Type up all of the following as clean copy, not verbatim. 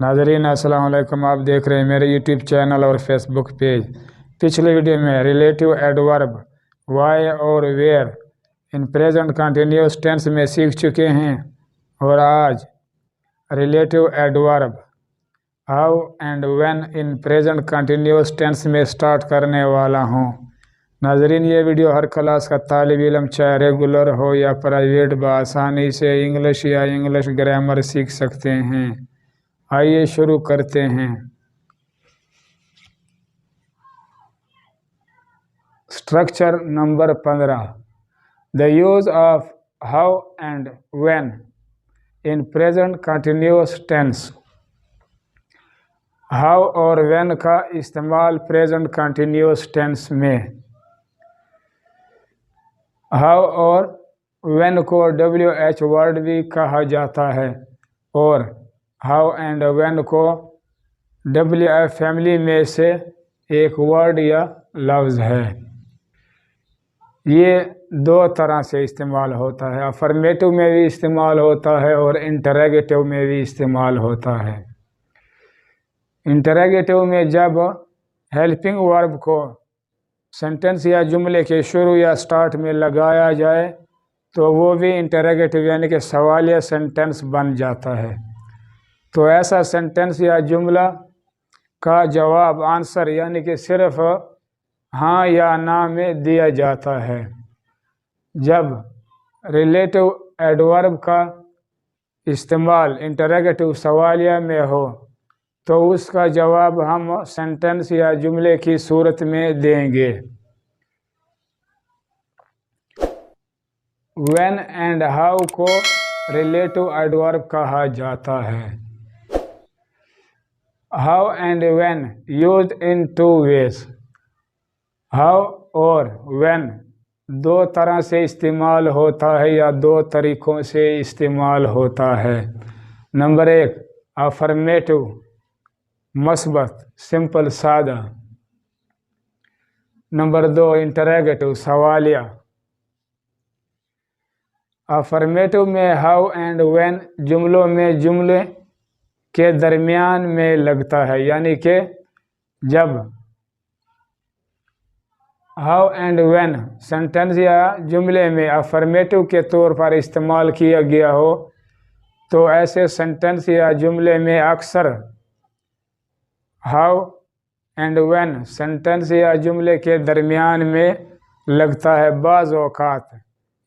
नाजरीन अस्सलाम वालेकुम। आप देख रहे हैं मेरे यूट्यूब चैनल और फेसबुक पेज। पिछले वीडियो में रिलेटिव एडवर्ब वाई और where in present continuous tense में सीख चुके हैं और आज relative adverb how and when in present continuous tense में स्टार्ट करने वाला हूँ। नाजरीन, ये वीडियो हर क्लास का तालिब इल्म चाहे रेगुलर हो या प्राइवेट बआसानी से इंग्लिश या इंग्लिश ग्रामर सीख सकते हैं। आइए शुरू करते हैं। Structure number 15, the use of how and when in present continuous tense. How और व्हेन का इस्तेमाल प्रेजेंट कंटिन्यूअस टेंस में। हाउ और व्हेन को WH वर्ड भी कहा जाता है और हाउ एंड व्हेन को WF फैमिली में से एक वर्ड या लफ्ज़ है। ये दो तरह से इस्तेमाल होता है, अफर्मेटिव में भी इस्तेमाल होता है और इंटरोगेटिव में भी इस्तेमाल होता है। इंटरोगेटिव में जब हेल्पिंग वर्ब को सेंटेंस या जुमले के शुरू या स्टार्ट में लगाया जाए तो वो भी इंटरोगेटिव यानी कि सवालिया सेंटेंस बन जाता है। तो ऐसा सेंटेंस या जुमला का जवाब आंसर यानी कि सिर्फ हाँ या ना में दिया जाता है। जब रिलेटिव एडवर्ब का इस्तेमाल इंटरोगेटिव सवालिया में हो तो उसका जवाब हम सेंटेंस या जुमले की सूरत में देंगे। व्हेन एंड हाउ को रिलेटिव एडवर्ब कहा जाता है। How and when used in two ways. How और व्हेन दो तरह से इस्तेमाल होता है या दो तरीक़ों से इस्तेमाल होता है। नंबर 1 अफर्मेटिव मस्बत सिंपल सादा। नंबर 2 इंटरोगेटिव सवालिया। अफर्मेटिव में हाउ एंड व्हेन जुमलों में जुमले के दरमियान में लगता है, यानी कि जब हाउ एंड व्हेन सेंटेंस या जुमले में अफर्मेटिव के तौर पर इस्तेमाल किया गया हो तो ऐसे सेंटेंस या जुमले में अक्सर हाउ एंड व्हेन सेंटेंस या जुमले के दरमियान में लगता है। बाज़ औक़ात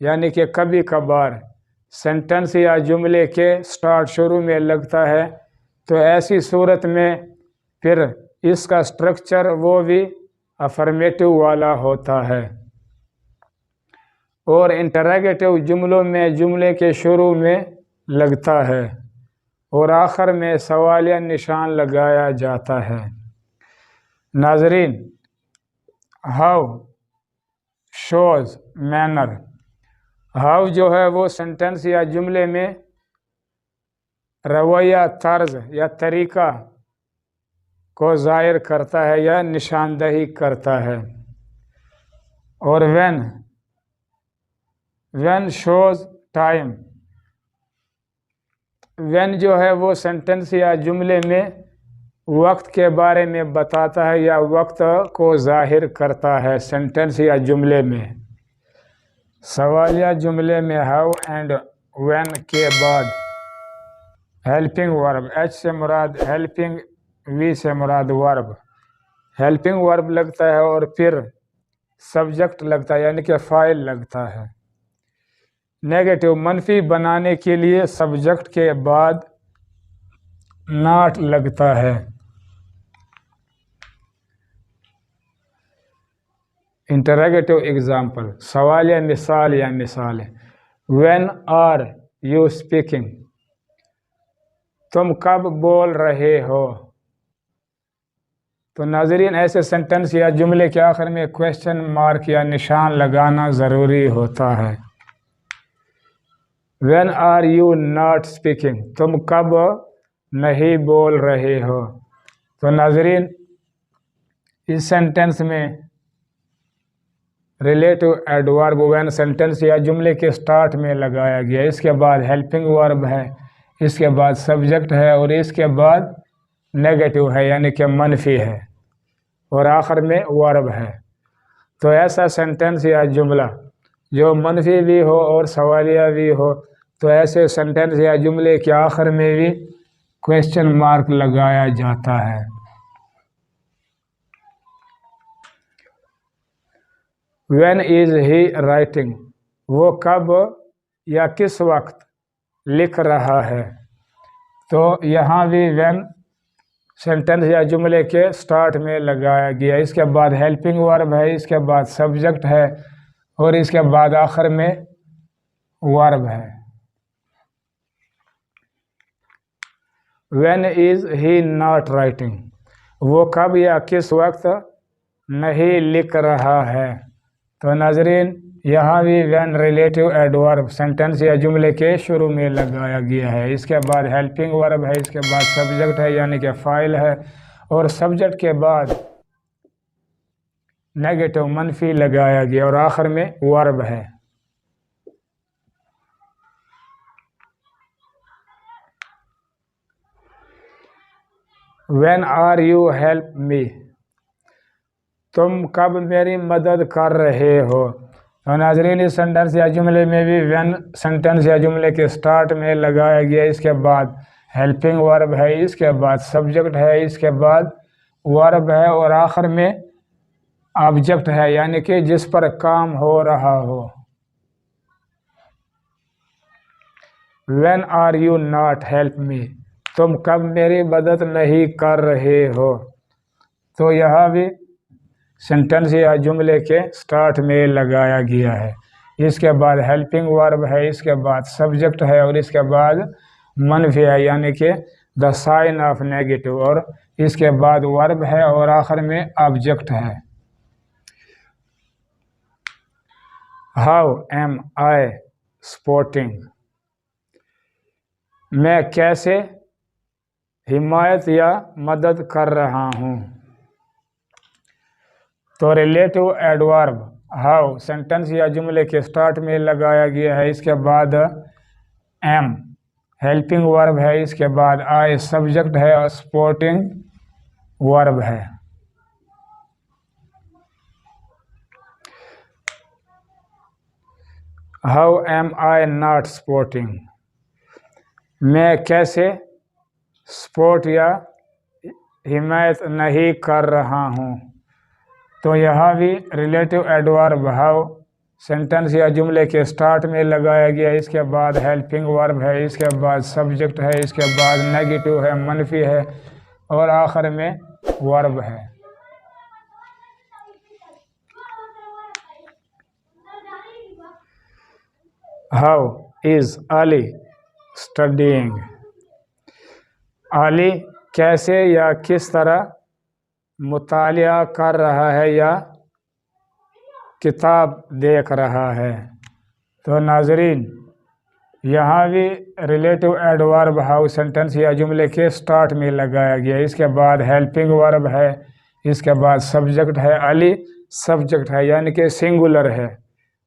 यानी कि कभी कभार सेंटेंस या जुमले के स्टार्ट शुरू में लगता है तो ऐसी सूरत में फिर इसका स्ट्रक्चर वो भी अफर्मेटिव वाला होता है। और इंटरोगेटिव जुमलों में जुमले के शुरू में लगता है और आखिर में सवालिया निशान लगाया जाता है। नाजरीन, हाउ शोज मैनर। हाउ जो है वो सेंटेंस या जुमले में रवैया, तर्ज या तरीका को ज़ाहिर करता है या निशानदही करता है। और व्हेन शोज टाइम। व्हेन जो है वो सेंटेंस या जुमले में वक्त के बारे में बताता है या वक्त को ज़ाहिर करता है सेंटेंस या जुमले में। सवालिया जुमले में हाउ एंड व्हेन के बाद हेल्पिंग वर्ब, H से मुराद हेल्पिंग, V से मुराद वर्ब। हेल्पिंग वर्ब लगता है और फिर सब्जेक्ट लगता है यानी कि फाइल लगता है। नेगेटिव मनफी बनाने के लिए सब्जेक्ट के बाद नॉट लगता है। इंटरोगेटिव एग्जाम्पल सवालिया मिसाल या मिसाल है। When are you speaking. तुम कब बोल रहे हो। तो नाजरीन, ऐसे सेंटेंस या जुमले के आखिर में क्वेश्चन मार्क या निशान लगाना ज़रूरी होता है। When are you not speaking, तुम कब नहीं बोल रहे हो। तो नाजरीन, इस सेंटेंस में रिलेटिव एडवर्ब व्हेन सेंटेंस या जुमले के स्टार्ट में लगाया गया, इसके बाद हेल्पिंग वर्ब है, इसके बाद सब्जेक्ट है और इसके बाद نیگیٹو ہے یعنی کہ منفی ہے اور آخر میں ورب ہے. تو ایسا سینٹنس یا جملہ جو منفی بھی ہو اور سوالیہ بھی ہو تو ایسے سینٹنس یا جملے کے آخر میں بھی کویسچن مارک لگایا جاتا ہے. وین از ہی رائٹنگ، وہ کب یا کس وقت لکھ رہا ہے. تو یہاں بھی وین سینٹنس یا جملے کے سٹارٹ میں لگایا گیا. اس کے بعد ہیلپنگ ورب ہے، اس کے بعد سبجیکٹ ہے اور اس کے بعد آخر میں ورب ہے. When is he not writing, وہ کب یا کس وقت نہیں لکھ رہا ہے. تو ناظرین یہاں بھی وین ریلیٹو ایڈورب سینٹنس یا جملے کے شروع میں لگایا گیا ہے. اس کے بعد ہیلپنگ ورب ہے، اس کے بعد سبجیکٹ ہے یعنی کہ فاعل ہے اور سبجیکٹ کے بعد نیگیٹو منفی لگایا گیا اور آخر میں ورب ہے. When are you help me, تم کب میری مدد کر رہے ہو. تو ناظرین اس سینٹنس یا جملے میں بھی وین سینٹنس یا جملے کے سٹارٹ میں لگایا گیا. اس کے بعد ہیلپنگ ورب ہے، اس کے بعد سبجیکٹ ہے، اس کے بعد ورب ہے اور آخر میں آبجیکٹ ہے یعنی کہ جس پر کام ہو رہا ہو. When are you not help me, تم کب میری مدد نہیں کر رہے ہو. تو یہاں بھی سینٹنس یا جملے کے سٹارٹ میں لگایا گیا ہے. اس کے بعد ہیلپنگ ورب ہے، اس کے بعد سبجیکٹ ہے اور اس کے بعد منفی ہے یعنی کہ دا سائن آف نیگیٹو اور اس کے بعد ورب ہے اور آخر میں آبجیکٹ ہے. ہاؤ ایم آئی سپورٹنگ، میں کیسے حمایت یا مدد کر رہا ہوں. تو ریلیٹو ایڈورب ہاؤ سینٹنس یا جملے کے سٹارٹ میں لگایا گیا ہے. اس کے بعد ایم ہیلپنگ ورب ہے، اس کے بعد آئی سبجیکٹ ہے اور سپورٹنگ ورب ہے. How am I not supporting, میں کیسے سپورٹ یا حمایت نہیں کر رہا ہوں. تو یہاں بھی ریلیٹو ایڈورب ہاؤ سینٹنس یا جملے کے سٹارٹ میں لگایا گیا. اس کے بعد ہیلپنگ ورب ہے، اس کے بعد سبجیکٹ ہے، اس کے بعد نیگیٹو ہے منفی ہے اور آخر میں ورب ہے. How is Ali studying, Ali کیسے یا کس طرح مطالعہ کر رہا ہے یا کتاب دیکھ رہا ہے. تو ناظرین یہاں بھی ریلیٹو ایڈورب ہاؤ سینٹنس یا جملے کے سٹارٹ میں لگایا گیا. اس کے بعد ہیلپنگ ورب ہے، اس کے بعد سبجیکٹ ہے، علی سبجیکٹ ہے یعنی کہ سنگولر ہے،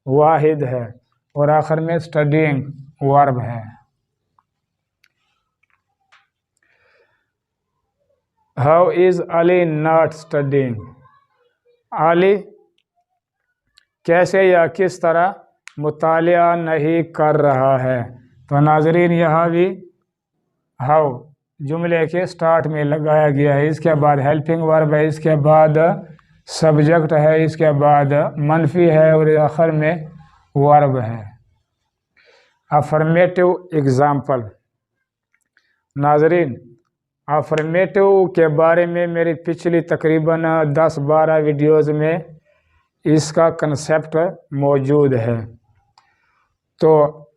واحد ہے اور آخر میں اسٹڈیئنگ ورب ہے. How is Ali not studying, Ali کیسے یا کس طرح مطالعہ نہیں کر رہا ہے. تو ناظرین یہاں بھی ہاؤ جملے کے سٹارٹ میں لگایا گیا ہے. اس کے بعد ہیلپنگ ورب ہے، اس کے بعد سبجیکٹ ہے، اس کے بعد منفی ہے اور آخر میں ورب ہے. افرمیٹو ایگزامپل، ناظرین افرمیٹو کے بارے میں میری پچھلی تقریباً 10-12 ویڈیوز میں اس کا کنسیپٹ موجود ہے. تو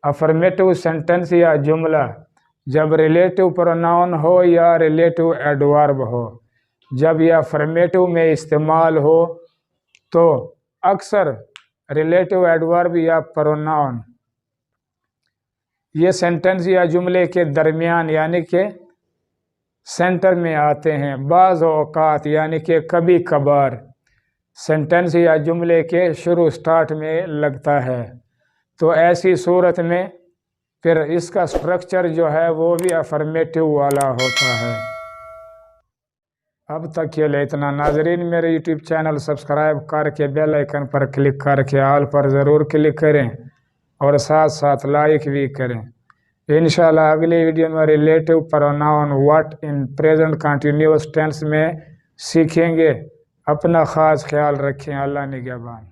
افرمیٹو سینٹنس یا جملہ جب ریلیٹو پروناؤن ہو یا ریلیٹو ایڈورب ہو، جب یہ افرمیٹو میں استعمال ہو تو اکثر ریلیٹو ایڈورب یا پروناؤن یہ سینٹنس یا جملے کے درمیان یعنی کہ سینٹر میں آتے ہیں. بعض اوقات یعنی کہ کبھی کبھار سینٹنس یا جملے کے شروع سٹارٹ میں لگتا ہے. تو ایسی صورت میں پھر اس کا سٹرکچر جو ہے وہ بھی افرمیٹو والا ہوتا ہے. اب تک کے لیے اتنا۔ ناظرین میرے یوٹیوب چینل سبسکرائب کر کے بیل آئیکن پر کلک کر کے آل پر ضرور کلک کریں اور ساتھ ساتھ لائک بھی کریں۔ انشاءاللہ اگلی ویڈیو میں relative pronoun what in present continuous tense میں سیکھیں گے۔ اپنا خاص خیال رکھیں۔ اللہ نگہبان۔